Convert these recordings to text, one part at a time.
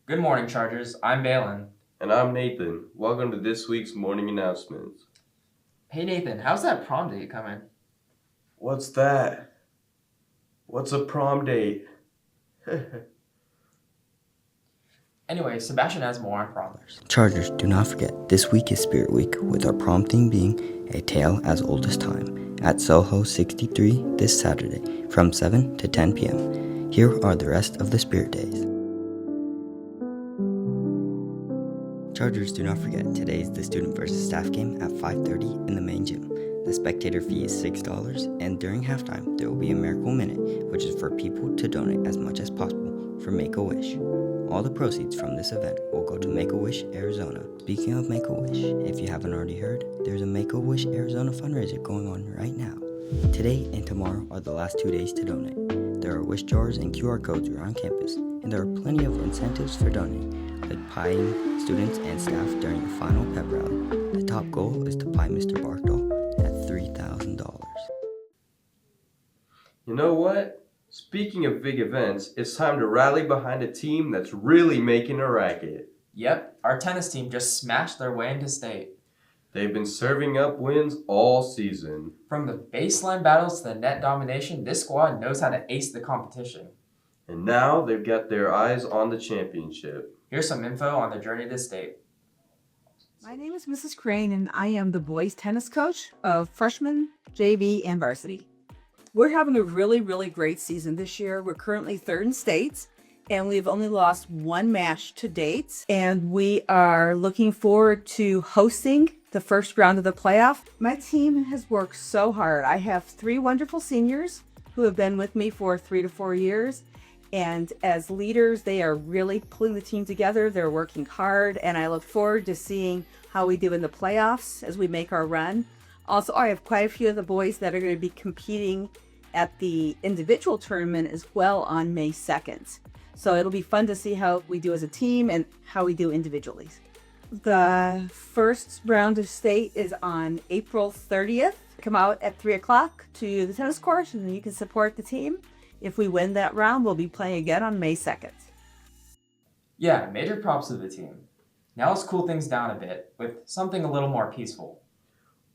Good morning, Chargers. I'm Balin. And I'm Nathan. Welcome to this week's morning announcements. Hey, Nathan, how's that prom date coming? What's that? What's a prom date? Anyway, Sebastian has more on proms. Chargers, do not forget, this week is Spirit Week, with our prom theme being A Tale as Old as Time at Soho 63 this Saturday from 7 to 10 p.m. Here are the rest of the Spirit Days. Chargers, do not forget, today is the student versus staff game at 5:30 in the main gym. The spectator fee is $6, and during halftime, there will be a Miracle Minute, which is for people to donate as much as possible for Make-A-Wish. All the proceeds from this event will go to Make-A-Wish Arizona. Speaking of Make-A-Wish, if you haven't already heard, there's a Make-A-Wish Arizona fundraiser going on right now. Today and tomorrow are the last 2 days to donate. There are wish jars and QR codes around campus, and there are plenty of incentives for donating, like pieing students and staff during the final pep rally. The top goal is to pie Mr. Bartol at $3,000. You know what? Speaking of big events, it's time to rally behind a team that's really making a racket. Yep, our tennis team just smashed their way into state. They've been serving up wins all season. From the baseline battles to the net domination, this squad knows how to ace the competition. And now they've got their eyes on the championship. Here's some info on their journey to state. My name is Mrs. Crane, and I am the boys tennis coach of freshman, JV, and varsity. We're having a really great season this year. We're currently third in states, and we've only lost one match to date. And we are looking forward to hosting the first round of the playoff. My team has worked so hard. I have 3 wonderful seniors who have been with me for 3 to 4 years. And as leaders, they are really pulling the team together. They're working hard, and I look forward to seeing how we do in the playoffs as we make our run. Also, I have quite a few of the boys that are going to be competing at the individual tournament as well on May 2nd. So it'll be fun to see how we do as a team and how we do individually. The first round of state is on April 30th. Come out at 3 o'clock to the tennis court, and you can support the team. If we win that round, we'll be playing again on May 2nd. Yeah, major props to the team. Now let's cool things down a bit with something a little more peaceful.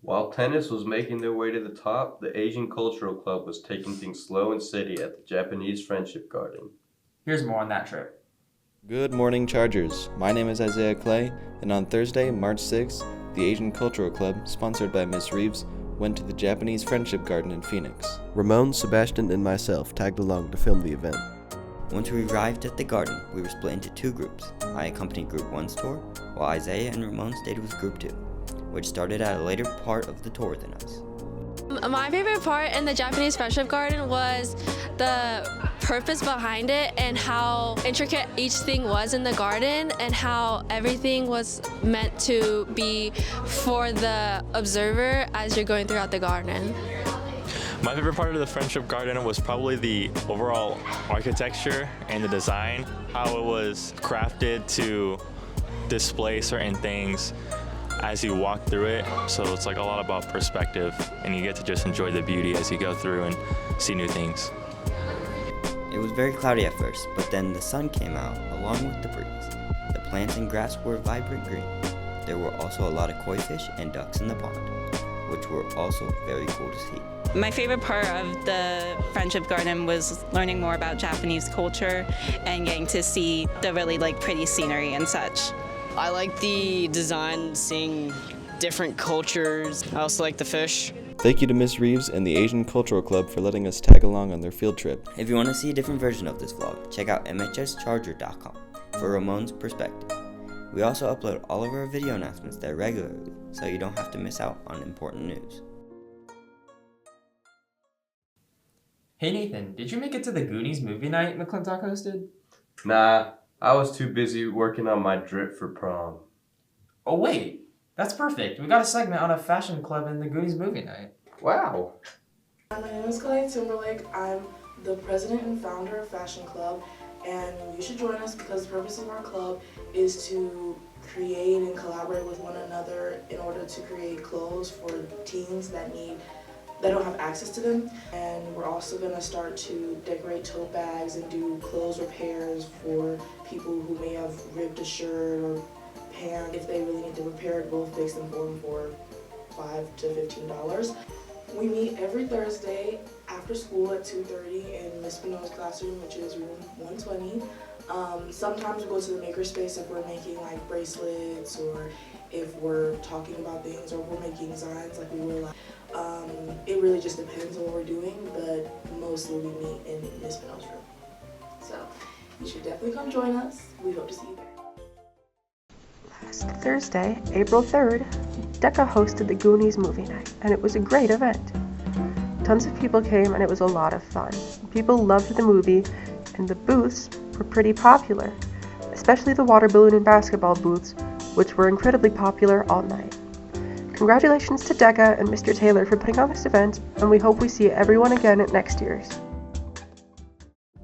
While tennis was making their way to the top, the Asian Cultural Club was taking things slow and steady at the Japanese Friendship Garden. Here's more on that trip. Good morning, Chargers. My name is Isaiah Clay, and on Thursday, March 6th, the Asian Cultural Club, sponsored by Ms. Reeves, went to the Japanese Friendship Garden in Phoenix. Ramon, Sebastian, and myself tagged along to film the event. Once we arrived at the garden, we were split into 2 groups. I accompanied Group 1's tour, while Isaiah and Ramon stayed with Group 2, which started at a later part of the tour than us. My favorite part in the Japanese Friendship Garden was the purpose behind it and how intricate each thing was in the garden and how everything was meant to be for the observer as you're going throughout the garden. My favorite part of the Friendship Garden was probably the overall architecture and the design, how it was crafted to display certain things as you walk through it. So it's like a lot about perspective, and you get to just enjoy the beauty as you go through and see new things. It was very cloudy at first, but then the sun came out along with the breeze. The plants and grass were vibrant green. There were also a lot of koi fish and ducks in the pond, which were also very cool to see. My favorite part of the Friendship Garden was learning more about Japanese culture and getting to see the really pretty scenery and such. I like the design, seeing different cultures. I also like the fish. Thank you to Ms. Reeves and the Asian Cultural Club for letting us tag along on their field trip. If you want to see a different version of this vlog, check out mhscharger.com for Ramon's perspective. We also upload all of our video announcements there regularly, so you don't have to miss out on important news. Hey Nathan, did you make it to the Goonies movie night McClintock hosted? Nah, I was too busy working on my drip for prom. Oh wait, that's perfect. We got a segment on a fashion club in the Goonies movie night. Wow. My name is Clay Timberlake. I'm the president and founder of Fashion Club, and you should join us because the purpose of our club is to create and collaborate with one another in order to create clothes for teens that need that don't have access to them. And we're also going to start to decorate tote bags and do clothes repairs for people who may have ripped a shirt or pants. If they really need to repair it, we'll fix them for $5 to $15. We meet every Thursday after school at 2:30 in Miss Pino's classroom, which is room 120. Sometimes we go to the makerspace if we're making like bracelets, or if we're talking about things, or we're making designs like we were. It really just depends on what we're doing, but mostly we meet in Miss Pino's room. So you should definitely come join us. We hope to see you there. Last Thursday, April 3rd, DECA hosted the Goonies movie night, and it was a great event. Tons of people came, and it was a lot of fun. People loved the movie, and the booths were pretty popular, especially the water balloon and basketball booths, which were incredibly popular all night. Congratulations to DECA and Mr. Taylor for putting on this event, and we hope we see everyone again at next year's.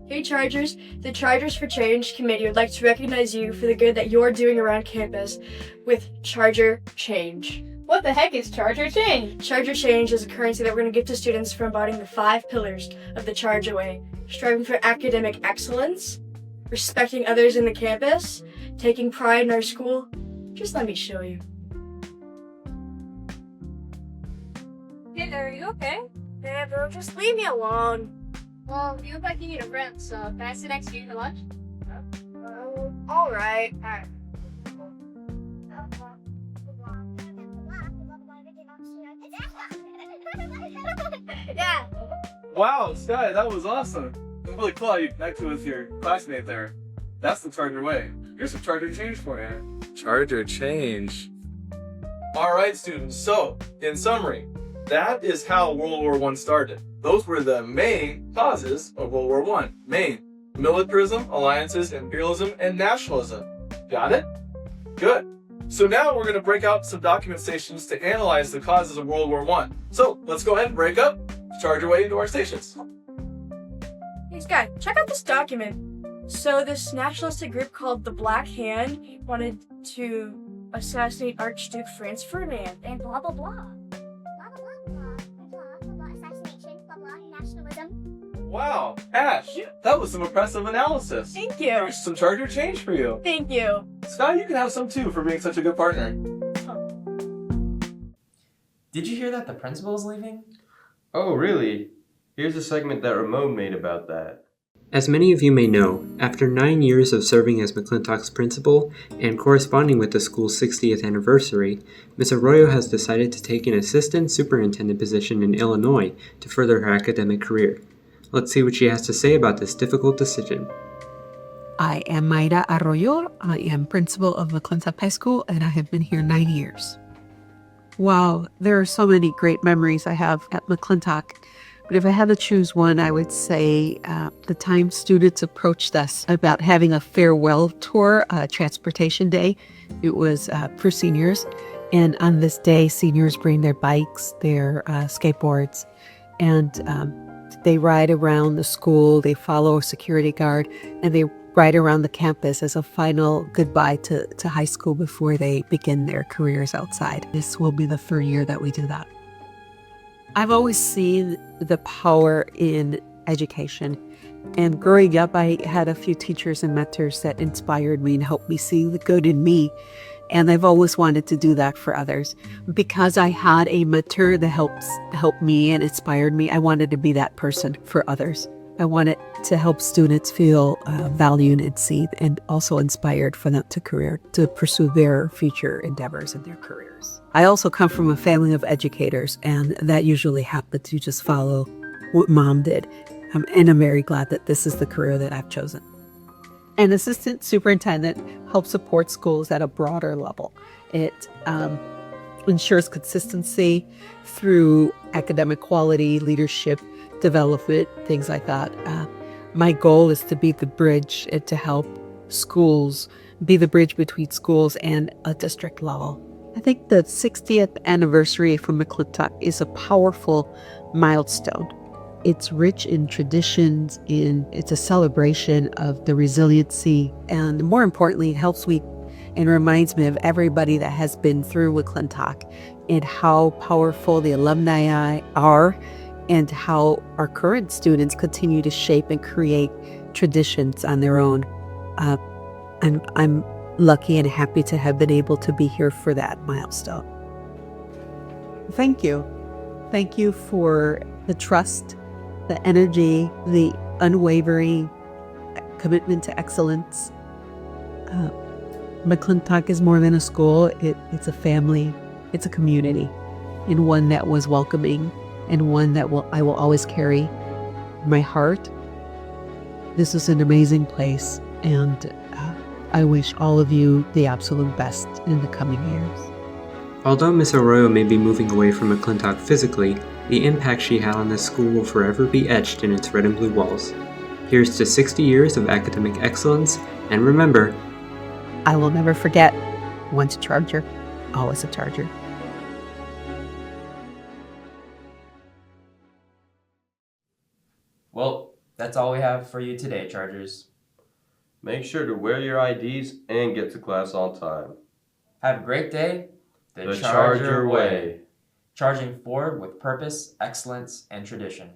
Hey Chargers, the Chargers for Change committee would like to recognize you for the good that you're doing around campus with Charger Change. What the heck is Charger Change? Charger Change is a currency that we're going to give to students for embodying the 5 pillars of the Charger Way: striving for academic excellence, respecting others in the campus, taking pride in our school. Just let me show you. Hey there, are you okay? Yeah, bro, just leave me alone. Well, you look like you need a friend, so can I sit next to you for lunch? Alright. Yeah. Wow, Sky, that was awesome. It's really cool how you connected with your classmate there. That's the Charger way. Here's some Charger change for you. Charger change. All right, students. So, in summary, that is how World War I started. Those were the main causes of World War I. Main: militarism, alliances, imperialism, and nationalism. Got it? Good. So now we're going to break out some document stations to analyze the causes of World War I. So let's go ahead and break up, charge our way into our stations. Hey Sky, check out this document. So this nationalistic group called the Black Hand wanted to assassinate Archduke Franz Ferdinand and blah blah blah. Wow, Ash, that was some impressive analysis. Thank you. Here's some Charger change for you. Thank you. Sky, you can have some too for being such a good partner. Did you hear that the principal is leaving? Oh, really? Here's a segment that Ramon made about that. As many of you may know, after 9 years of serving as McClintock's principal and corresponding with the school's 60th anniversary, Ms. Arroyo has decided to take an assistant superintendent position in Illinois to further her academic career. Let's see what she has to say about this difficult decision. I am Mayra Arroyo. I am principal of McClintock High School, and I have been here 9 years. Wow, there are so many great memories I have at McClintock. But if I had to choose one, I would say the time students approached us about having a farewell tour, transportation day. It was for seniors. And on this day, seniors bring their bikes, their skateboards, and they ride around the school, they follow a security guard, and they ride around the campus as a final goodbye to high school before they begin their careers outside. This will be the third year that we do that. I've always seen the power in education. And growing up, I had a few teachers and mentors that inspired me and helped me see the good in me. And I've always wanted to do that for others. Because I had a mentor that helped me and inspired me, I wanted to be that person for others. I wanted to help students feel valued and seen, and also inspired for them to pursue their future endeavors in their careers. I also come from a family of educators, and that usually happens. You just follow what mom did. And I'm very glad that this is the career that I've chosen. An assistant superintendent helps support schools at a broader level. It ensures consistency through academic quality, leadership, development, things like that. My goal is to be the bridge and to help schools be the bridge between schools and a district level. I think the 60th anniversary for McClintock is a powerful milestone. It's rich in traditions, it's a celebration of the resiliency, and more importantly, it helps me and reminds me of everybody that has been through McClintock and how powerful the alumni are and how our current students continue to shape and create traditions on their own. I'm lucky and happy to have been able to be here for that milestone. Thank you. Thank you for the trust, the energy, the unwavering commitment to excellence. McClintock is more than a school. It's a family. It's a community, and one that was welcoming, and one that I will always carry in my heart. This is an amazing place, and I wish all of you the absolute best in the coming years. Although Miss Arroyo may be moving away from McClintock physically, the impact she had on this school will forever be etched in its red and blue walls. Here's to 60 years of academic excellence, and remember, I will never forget, once a Charger, always a Charger. Well, that's all we have for you today, Chargers. Make sure to wear your IDs and get to class on time. Have a great day. The Charger Way. Charging forward with purpose, excellence, and tradition.